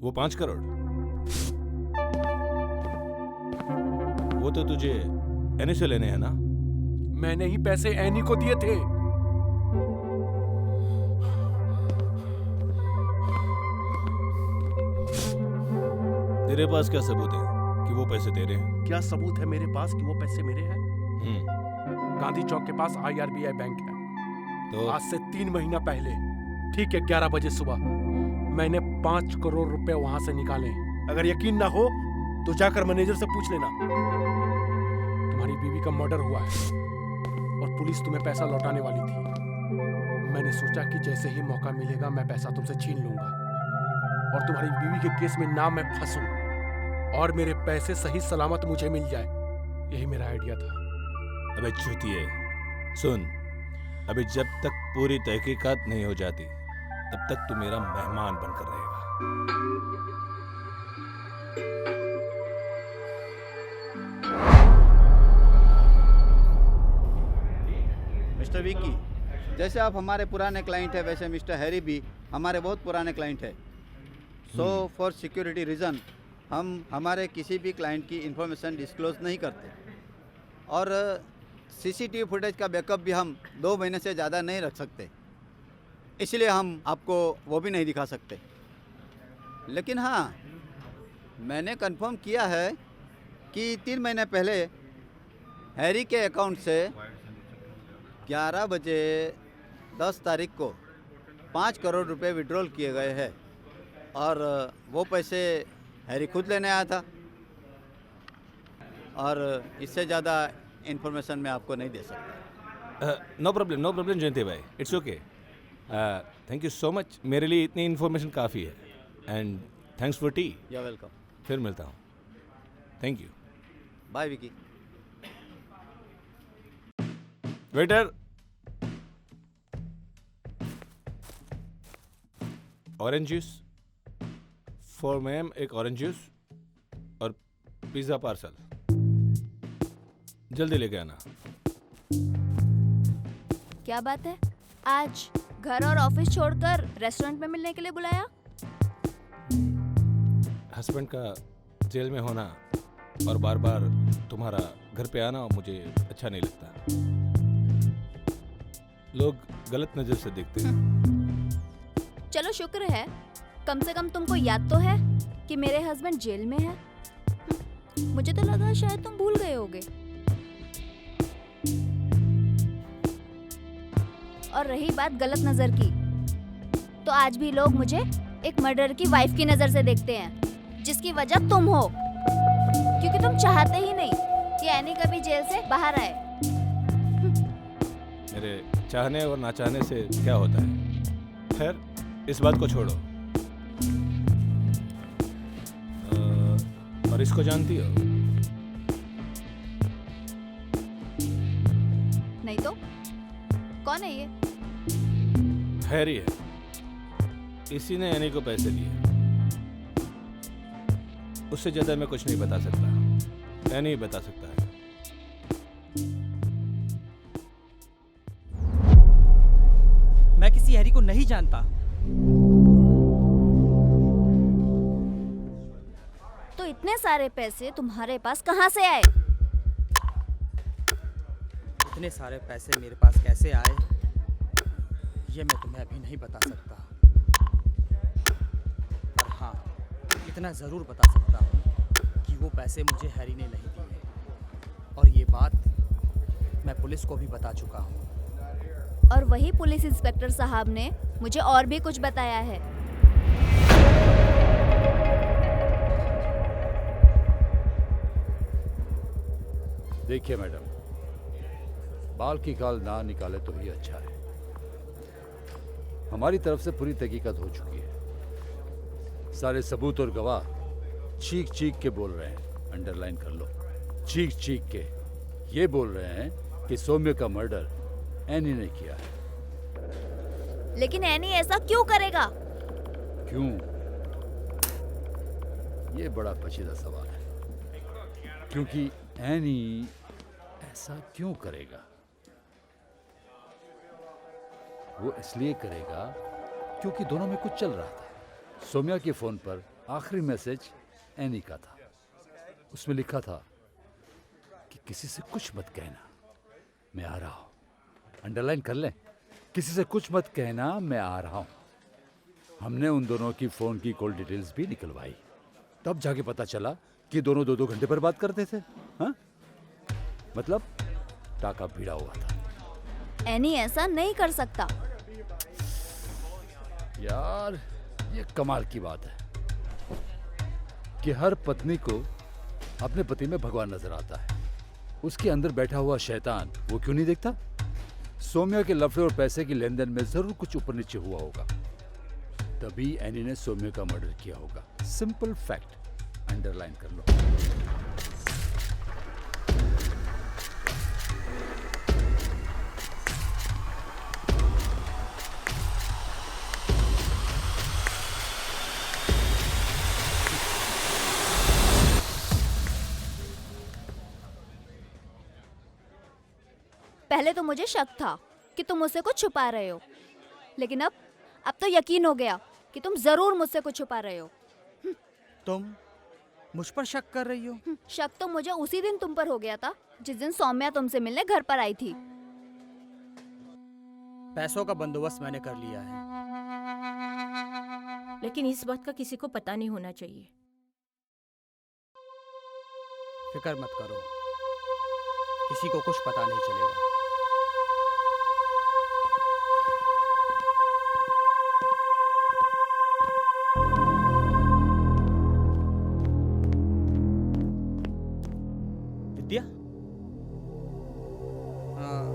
वो 5 करोड़, वो तो तुझे एनी से लेने हैं ना? मैंने ही पैसे एनी को दिए थे। तेरे पास क्या सबूत है कि वो पैसे तेरे हैं? क्या सबूत है मेरे पास कि वो पैसे मेरे हैं? गांधी चौक के पास IRBI बैंक है। तो आज से 3 महीना पहले ठीक है 11 बजे सुबह मैंने 5 करोड़ रुपए वहां से निकाले। अगर यकीन ना हो तो जाकर मैनेजर से पूछ लेना। तुम्हारी बीवी का मर्डर हुआ है और पुलिस तुम्हें पैसा लौटाने वाली थी। मैंने सोचा कि जैसे ही मौका मिलेगा मैं पैसा तुमसे छीन लूंगा और तुम्हारी बीवी के केस में ना मैं फंसूं और मेरे पैसे सही सलामत मुझे मिल जाए। यही मेरा आइडिया था। अबे चूतिए, सुन, अभी जब तक पूरी तहकीकात नहीं हो जाती तब तक तू मेरा मेहमान बनकर रहेगा। मिस्टर विक्की, जैसे आप हमारे पुराने क्लाइंट हैं वैसे मिस्टर हैरी भी हमारे बहुत पुराने क्लाइंट हैं। सो फॉर सिक्योरिटी रीज़न हम हमारे किसी भी क्लाइंट की इंफॉर्मेशन डिस्क्लोज नहीं करते और CCTV फुटेज का बैकअप भी हम 2 महीने से ज़्यादा नहीं रख सकते, इसलिए हम आपको वो भी नहीं दिखा सकते। लेकिन हाँ, मैंने कंफर्म किया है कि 3 महीने पहले हैरी के अकाउंट से 11 बजे 10 तारीख को 5 करोड़ रुपए विड्रॉल किए गए हैं और वो पैसे हैरी खुद लेने आया था और इससे ज़्यादा इन्फॉर्मेशन मैं आपको नहीं दे सकता। नो प्रॉब्लम जयंती भाई, it's okay. Thank you so much, मेरे लिए इतनी इन्फॉर्मेशन काफ़ी है। And thanks for tea. You welcome. फिर मिलता हूँ। Thank you. Bye Vicky. Waiter, orange juice for ma'am, एक ऑरेंज जूस और पिज़्ज़ा पार्सल जल्दी लेके आना। क्या बात है, आज घर और ऑफिस छोड़कर रेस्टोरेंट में मिलने के लिए बुलाया? हस्बैंड का जेल में होना और बार बार तुम्हारा घर पे आना मुझे अच्छा नहीं लगता। लोग गलत नजर से देखते हैं। चलो शुक्र है, कम से कम तुमको याद तो है कि मेरे हस्बैंड जेल में है। मुझे तो लगा शायद तुम भूल गए होगे। और रही बात गलत नजर की, तो आज भी लोग मुझे एक मर्डर की वाइफ की नजर से देखते हैं, जिसकी वजह तुम हो, क्योंकि तुम चाहते ही नहीं कि एनी कभी जेल से बाहर आए। मेरे चाहने और ना चाहने से क्या होता है? खैर, इस बात को छोड़ो। और इसको जानती हो? नहीं तो कौन है ये? हैरी है। इसी ने एनी को पैसे दिए। उससे ज्यादा मैं कुछ नहीं बता सकता। एनी बता सकता है। मैं किसी हैरी को नहीं जानता। तो इतने सारे पैसे तुम्हारे पास कहाँ से आए? इतने सारे पैसे मेरे पास कैसे आए ये मैं तुम्हें अभी नहीं बता सकता, पर हाँ इतना ज़रूर बता सकता हूँ कि वो पैसे मुझे हैरी ने नहीं दिए और ये बात मैं पुलिस को भी बता चुका हूँ। और वही पुलिस इंस्पेक्टर साहब ने मुझे और भी कुछ बताया है। देखिए मैडम, बाल की खाल ना निकाले तो ही अच्छा है। हमारी तरफ से पूरी तहकीकात हो चुकी है। सारे सबूत और गवाह चीख चीख के बोल रहे हैं, अंडरलाइन कर लो, चीख चीख के ये बोल रहे हैं कि सौम्य का मर्डर एनी ने किया है। लेकिन एनी ऐसा क्यों करेगा? क्यों? ये बड़ा पेचीदा सवाल है। क्योंकि एनी ऐसा क्यों करेगा? वो इसलिए करेगा क्योंकि दोनों में कुछ चल रहा था। सौम्या के फोन पर आखिरी मैसेज एनी का था। उसमें लिखा था कि किसी से कुछ मत कहना, मैं आ रहा हूं। अंडरलाइन कर लें, किसी से कुछ मत कहना, मैं आ रहा हूं। हमने उन दोनों की फोन की कॉल डिटेल्स भी निकलवाई, तब जाके पता चला कि दोनों 2-2 घंटे पर बात करते थे। हाँ, मतलब टाका भिड़ा हुआ था। एनी ऐसा नहीं कर सकता। यार, ये कमाल की बात है कि हर पत्नी को अपने पति में भगवान नजर आता है। उसके अंदर बैठा हुआ शैतान वो क्यों नहीं देखता? सौम्या के लफड़े और पैसे की लेन देन में जरूर कुछ ऊपर नीचे हुआ होगा, तभी एनी ने सौम्या का मर्डर किया होगा। सिंपल फैक्ट, अंडरलाइन कर लो। पहले तो मुझे शक था कि तुम मुझसे कुछ छुपा रहे हो, लेकिन अब तो यकीन हो गया कि तुम जरूर मुझसे कुछ छुपा रहे हो। तुम मुझ पर शक कर रही हो? शक तो मुझे उसी दिन तुम पर हो गया था जिस दिन सौम्या तुमसे मिलने घर पर आई थी। पैसों का बंदोबस्त मैंने कर लिया है। लेकिन इस बात का किसी को पता नहीं होना चाहिए। फिक्र मत करो, किसी को कुछ पता नहीं चलेगा। विद्या?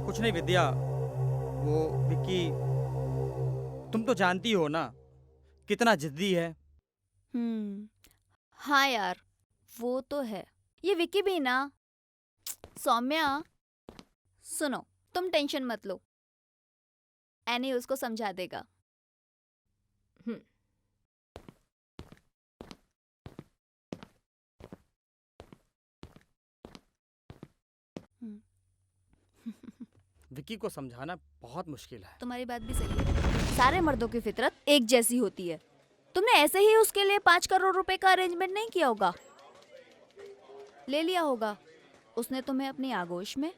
कुछ नहीं विद्या, वो विक्की, तुम तो जानती हो ना कितना जिद्दी है। हाँ यार, वो तो है। ये विक्की भी ना। सौम्या, सुनो, तुम टेंशन मत लो, एनी उसको समझा देगा। विक्की को समझाना बहुत मुश्किल है। तुम्हारी बात भी सही है। सारे मर्दों की फितरत एक जैसी होती है। तुमने ऐसे ही उसके लिए 5 करोड़ रुपए का अरेंजमेंट नहीं किया होगा, ले लिया होगा उसने तुम्हें अपनी आगोश में।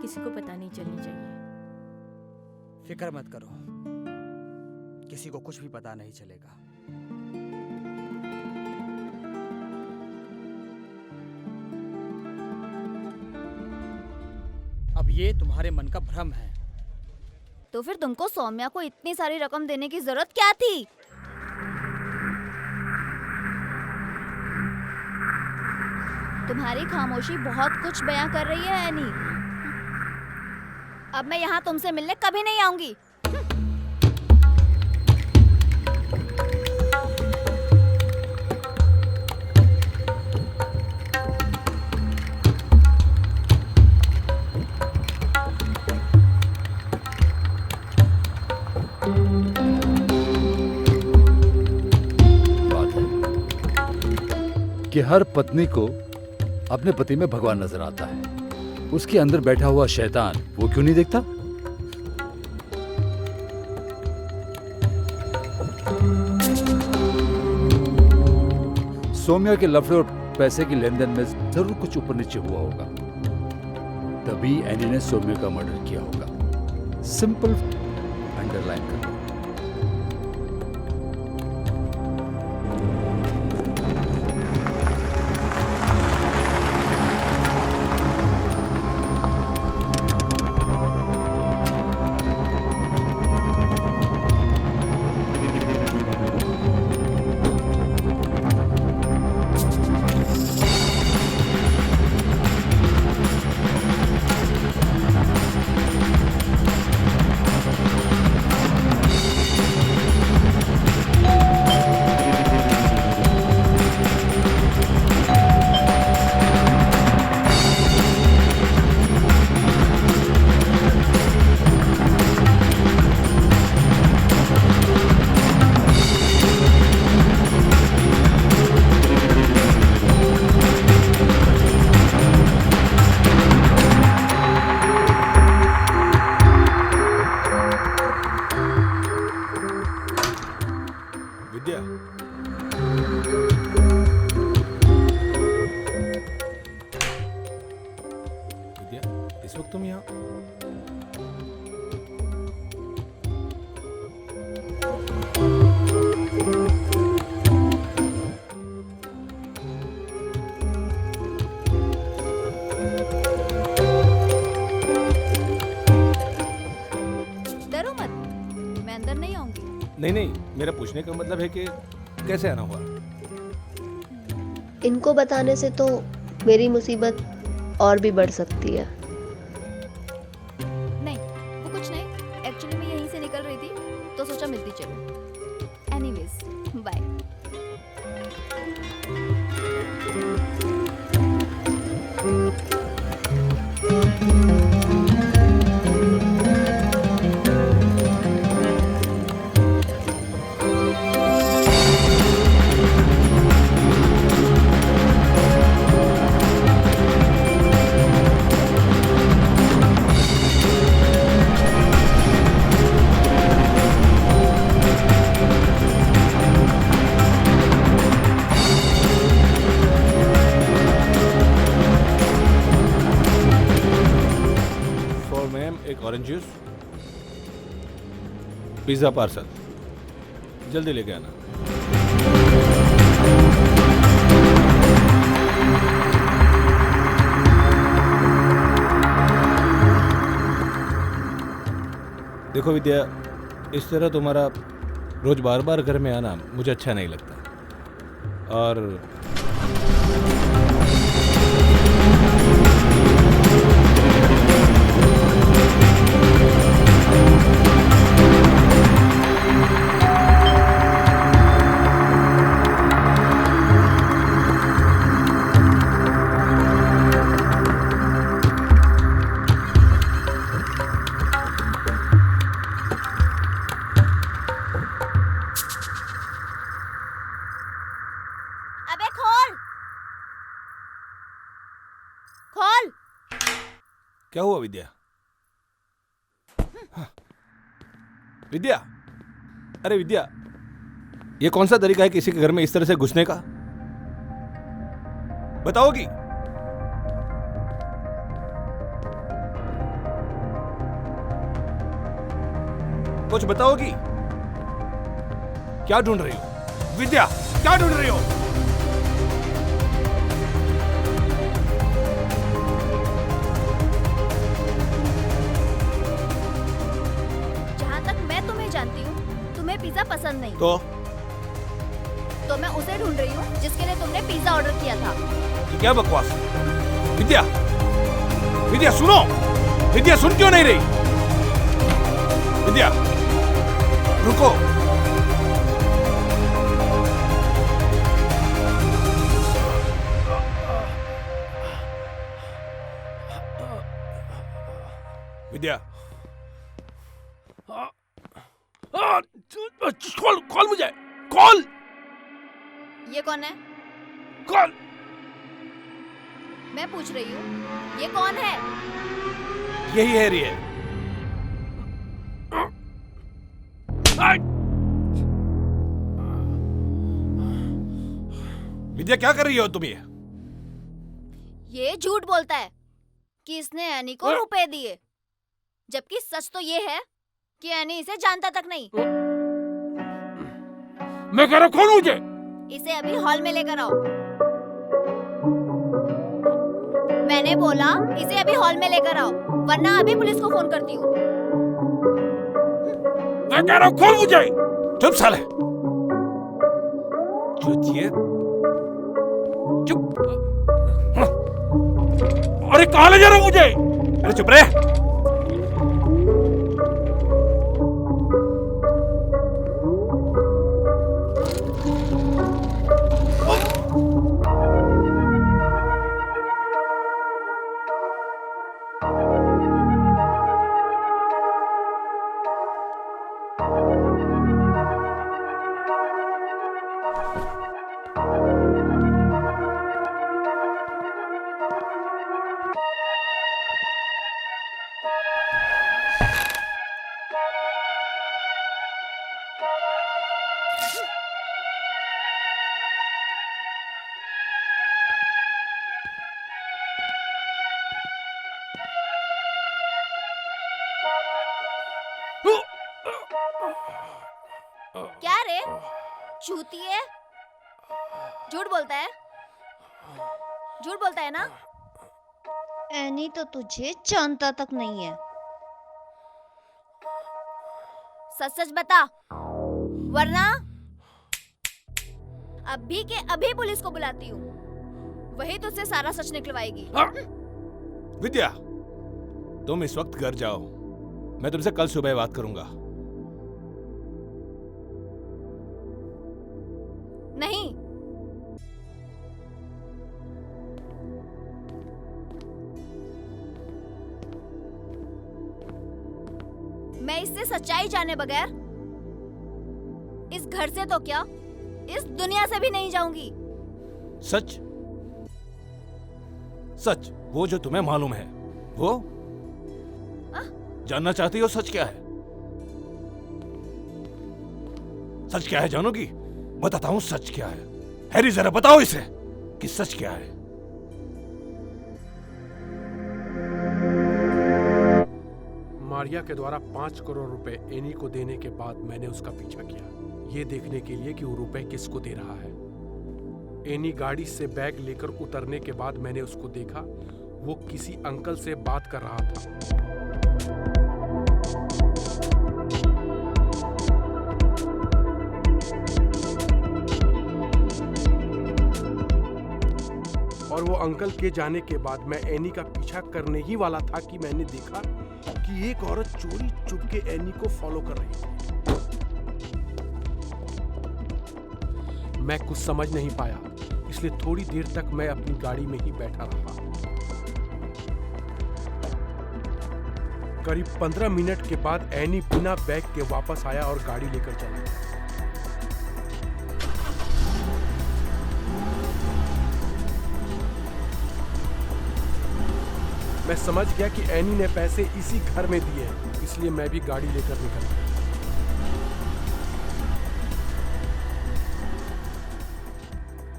बात किसी को पता नहीं चलनी चाहिए। फिक्र मत करो, किसी को कुछ भी पता नहीं चलेगा। अब ये तुम्हारे मन का भ्रम है। तो फिर तुमको सौम्या को इतनी सारी रकम देने की जरूरत क्या थी? तुम्हारी खामोशी बहुत कुछ बयां कर रही है एनी। अब मैं यहाँ तुमसे मिलने कभी नहीं आऊंगी। बात है कि हर पत्नी को अपने पति में भगवान नजर आता है। उसके अंदर बैठा हुआ शैतान वो क्यों नहीं देखता? सौम्या के लफड़े और पैसे की लेन देन में जरूर कुछ ऊपर नीचे हुआ होगा, तभी एनी ने सौम्या का मर्डर किया होगा। सिंपल अंडरलाइन कर लो। इस वक्त तुम यहाँ? डरो मत, मैं अंदर नहीं आऊंगी। नहीं नहीं, मेरा पूछने का मतलब है कि कैसे आना हुआ? इनको बताने से तो मेरी मुसीबत और भी बढ़ सकती है। नहीं, वो कुछ नहीं। एक्चुअली मैं यहीं से निकल रही थी तो सोचा मिलती चलो। Anyways, bye. एक ऑरेंज जूस, पिज्जा पार्सल, जल्दी लेके आना। देखो विद्या, इस तरह तुम्हारा रोज बार बार घर में आना मुझे अच्छा नहीं लगता। और अबे खोल, खोल। क्या हुआ विद्या? हाँ। विद्या, अरे विद्या, ये कौन सा तरीका है किसी के घर में इस तरह से घुसने का? बताओगी? कुछ बताओगी? क्या ढूंढ रही हो विद्या? क्या ढूंढ रही हो? जहाँ तक मैं तुम्हें जानती हूँ, तुम्हें पिज्जा पसंद नहीं। तो मैं उसे ढूंढ रही हूँ जिसके लिए तुमने पिज्जा ऑर्डर किया था। ये क्या बकवास? विद्या, विद्या सुनो! विद्या सुन क्यों नहीं रही? विद्या रुको! विद्या कॉल मुझे, कॉल! ये कौन है? कॉल! मैं पूछ रही हूँ, ये कौन है? यही हैरी है। विद्या क्या कर रही हो तुम? ये झूठ बोलता है कि इसने एनी को रुपए दिए, जबकि सच तो ये है कि एनी इसे जानता तक नहीं। मैं कह रहा हूँ, कौन मुझे? इसे अभी हॉल में लेकर आओ। मैंने बोला इसे अभी हॉल में लेकर आओ, वरना अभी पुलिस को फोन करती हूँ। मैं कह रहा हूँ, कौन मुझे? चुप साले! चुतिए! चुप! अरे कहाँ ले जा रहा हूँ मुझे? अरे चुप रहे! क्या रे चूतिए? झूठ बोलता है? झूठ बोलता है ना? एनी तो तुझे जानता तक नहीं है। सच सच बता, वरना अभी के अभी पुलिस को बुलाती हूँ। वही तुझसे सारा सच निकलवाएगी। विद्या, तुम इस वक्त घर जाओ। मैं तुमसे कल सुबह बात करूंगा। नहीं, मैं इससे सच्चाई जाने बगैर इस घर से तो क्या, इस दुनिया से भी नहीं जाऊंगी। सच? सच वो जो तुम्हें मालूम है वो? जानना चाहती हो सच क्या है? सच क्या है जानोगी? बताता हूं सच क्या है। हैरी जरा बताओ इसे कि सच क्या है। मारिया के द्वारा 5 करोड़ रुपए एनी को देने के बाद मैंने उसका पीछा किया, ये देखने के लिए कि वो रुपए किसको दे रहा है। एनी गाड़ी से बैग लेकर उतरने के बाद मैंने उसको देखा, वो किसी अंकल से बात कर रहा था। और वो अंकल के जाने के बाद मैं एनी का पीछा करने ही वाला था कि मैंने देखा कि एक औरत चोरी चुपके एनी को फॉलो कर रही थी। मैं कुछ समझ नहीं पाया, इसलिए थोड़ी देर तक मैं अपनी गाड़ी में ही बैठा रहा। करीब 15 मिनट के बाद एनी बिना बैग के वापस आया और गाड़ी लेकर चला गया। मैं समझ गया कि एनी ने पैसे इसी घर में दिए हैं, इसलिए मैं भी गाड़ी लेकर निकल गया।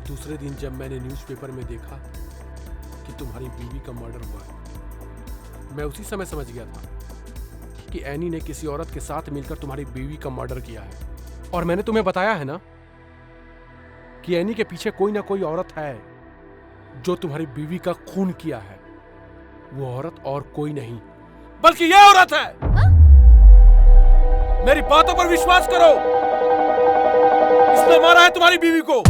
दूसरे दिन जब मैंने न्यूज़पेपर में देखा कि तुम्हारी बीवी का मर्डर हुआ है, मैं उसी समय समझ गया था कि एनी ने किसी औरत के साथ मिलकर तुम्हारी बीवी का मर्डर किया है। और मैंने तुम्हें बताया है ना कि एनी के पीछे कोई ना कोई औरत है जो तुम्हारी बीवी का खून किया है। वो औरत और कोई नहीं बल्कि ये औरत है। मेरी बातों पर विश्वास करो, इसने मारा है तुम्हारी बीवी को।